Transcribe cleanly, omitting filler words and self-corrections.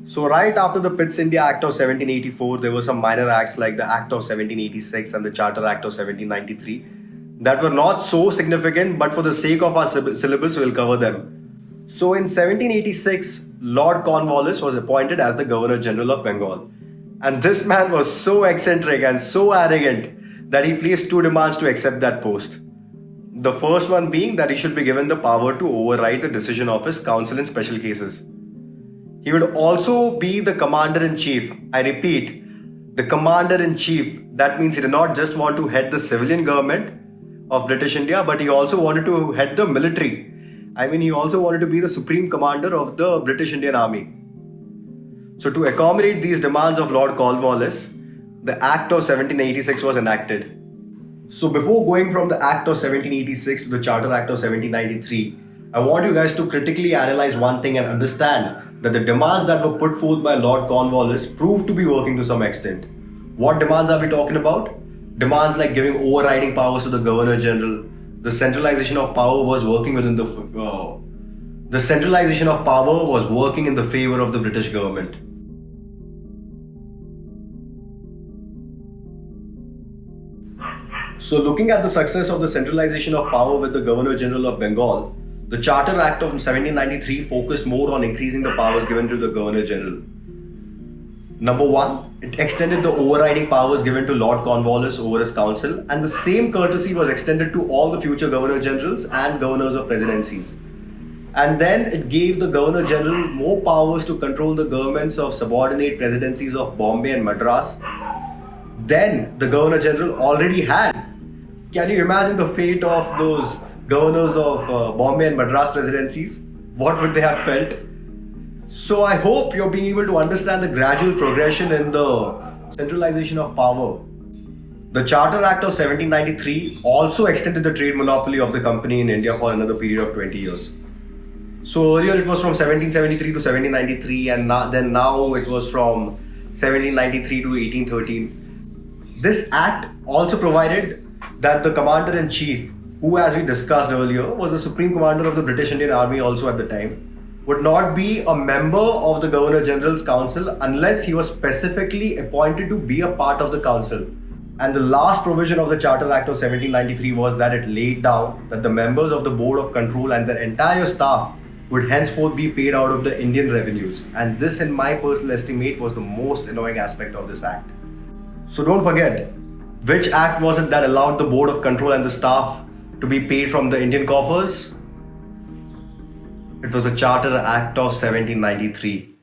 So right after the Pitt's India Act of 1784, there were some minor acts like the Act of 1786 and the Charter Act of 1793 that were not so significant, but for the sake of our syllabus, we'll cover them. So in 1786, Lord Cornwallis was appointed as the Governor General of Bengal. And this man was so eccentric and so arrogant that he placed two demands to accept that post. The first one being that he should be given the power to override the decision of his council in special cases. He would also be the commander-in-chief. I repeat, the commander-in-chief. That means he did not just want to head the civilian government of British India, but he also wanted to head the military. I mean, he also wanted to be the supreme commander of the British Indian Army. So to accommodate these demands of Lord Cornwallis, the Act of 1786 was enacted. So before going from the Act of 1786 to the Charter Act of 1793, I want you guys to critically analyze one thing and understand that the demands that were put forth by Lord Cornwallis proved to be working to some extent. What demands are we talking about? Demands like giving overriding powers to the Governor General. The centralization of power was working within the centralization of power was working in the favor of the British government. So looking at the success of the centralization of power with the Governor General of Bengal, the Charter Act of 1793 focused more on increasing the powers given to the Governor General. Number one, it extended the overriding powers given to Lord Cornwallis over his council, and the same courtesy was extended to all the future Governor Generals and Governors of Presidencies. And then it gave the Governor General more powers to control the governments of subordinate presidencies of Bombay and Madras than the Governor General already had. Can you imagine the fate of those governors of Bombay and Madras presidencies? What would they have felt? So I hope you're being able to understand the gradual progression in the centralization of power. The Charter Act of 1793 also extended the trade monopoly of the company in India for another period of 20 years. So earlier it was from 1773 to 1793, and now it was from 1793 to 1813. This act also provided that the commander-in-chief, who, as we discussed earlier, was the supreme commander of the British Indian Army also at the time, would not be a member of the Governor General's Council unless he was specifically appointed to be a part of the council. And the last provision of the Charter Act of 1793 was that it laid down that the members of the Board of Control and their entire staff would henceforth be paid out of the Indian revenues. And this, in my personal estimate, was the most annoying aspect of this act. So don't forget, which act was it that allowed the Board of Control and the staff to be paid from the Indian coffers? It was the Charter Act of 1793.